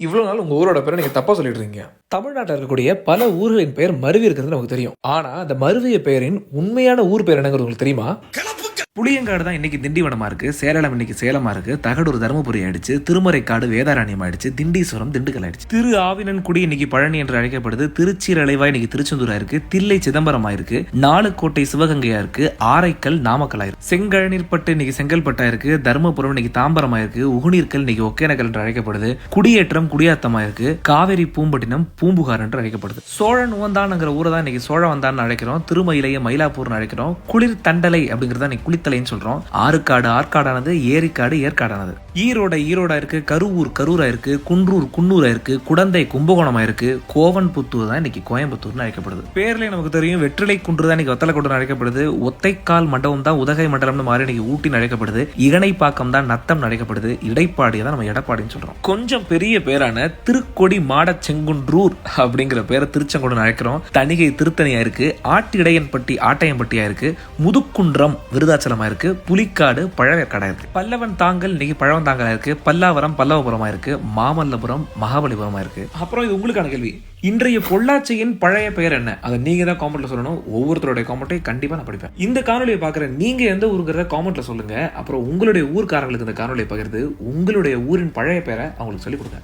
இவ்வளவு நாள் உங்க ஊரோட பேரை நீங்க தப்பா சொல்லிட்டு இருக்கீங்க. தமிழ்நாட்டில் இருக்கக்கூடிய பல ஊர்களின் பெயர் மருவி இருக்கிறது நமக்கு தெரியும். ஆனா அந்த மருவிய பெயரின் உண்மையான ஊர் பெயர் என்னங்கிறது உங்களுக்கு தெரியுமா? புளியங்காடு தான் இன்னைக்கு திண்டிவனமா இருக்கு, சேலம் இன்னைக்கு சேலமா இருக்கு, தகடூர் தருமபுரி ஆயிடுச்சு, திருமறைக்காடு வேதாரண்யம் ஆயிடுச்சு, திண்டீஸ்வரம் திண்டுக்கல் ஆயிடுச்சு, திரு ஆவினன்குடி இன்னைக்கு பழனி என்று அழைக்கப்படுது, திருச்சீரலைவா இன்னைக்கு திருச்செந்தூரா இருக்கு, தில்லை சிதம்பரமா இருக்கு, நாலுக்கோட்டை சிவகங்கையா இருக்கு, ஆரைக்கல் நாமக்கல் ஆயிருக்கு, செங்கழநீர்பட்டு இன்னைக்கு செங்கல்பட்டா இருக்கு, தர்மபுரம் இன்னைக்கு தாம்பரமா இருக்கு, உகுநீர்க்கல் இன்னைக்கு ஒகேனக்கல் என்று அழைக்கப்படுது, குடியேற்றம் குடியாத்தமா இருக்கு, காவேரி பூம்பட்டினம் பூம்புகார் என்று அழைக்கப்படுது, சோழன் உவந்தான்ங்கிற ஊரை தான் இன்னைக்கு சோழ வந்தான் அழைக்கிறோம், திருமயிலைய மயிலாப்பூர்னு அழைக்கிறோம், குளிர் தண்டலை அப்படிங்கிறத இன்னைக்கு குளித்தலைன்னு சொல்றோம், ஆறுக்காடு ஆற்காடானது, ஏரிக்காடு ஏற்காடானது, ஈரோடா இருக்கு, கரூர் கரூரா இருக்கு, குன்றூர் குன்னூரா இருக்கு, குடந்தை கும்பகோணமா இருக்கு, கோவன்புத்தூர் தான் இன்னைக்கு கோயம்புத்தூர்னு அழைக்கப்படுது. பேர்ல நமக்கு தெரியும், வெற்றிலை குன்று தான் இன்னைக்கு வத்தலக்கோட்டை அழைக்கப்படுது, ஒத்தைக்கால் மண்டபம் தான் உதகை மண்டலம்னு மாறி இன்னைக்கு ஊட்டி அழைக்கப்படுது, இகனைப்பாக்கம் தான் நத்தம் அழைக்கப்படுது, இடைப்பாடி தான் நம்ம எடப்பாடின்னு சொல்றோம். கொஞ்சம் பெரிய பேரான திருக்கொடி மாட செங்குன்றூர் அப்படிங்கிற பேரை திருச்செங்கோடு அழைக்கிறோம். தணிகை திருத்தணியா இருக்கு, ஆட்டிடையன்பட்டி ஆட்டையம்பட்டியா இருக்கு, முதுக்குன்றம் விருதாச்சலமா இருக்கு, புலிக்காடு பழவேற்காடா இருக்கு, பல்லவன் தாங்கல் இன்னைக்கு பழவன் தாங்கலா இருக்கு, பல்லாவரம் பல்லவபுரமா இருக்கு, மாமல்லபுரம் மகாபலிபுரமா இருக்கு. அப்புறம் இது உங்களுக்கான கேள்வி, இன்றைய பொள்ளாச்சியின் பழைய பெயர் என்ன? அதை நீங்க தான் காமெண்ட்ல சொல்லணும். ஒவ்வொருத்தருடைய காமெண்ட்டை கண்டிப்பா நான் படிப்பேன். இந்த காணொலியை பாக்குற நீங்க எந்த ஊருங்கிறத காமெண்ட்ல சொல்லுங்க. அப்புறம் உங்களுடைய ஊர்க்காரங்களுக்கு இந்த காணொலியை பகிர்ந்து உங்களுடைய ஊரின் பழைய பெயரை அவங்களுக்கு சொல்லிக் கொடுங்க.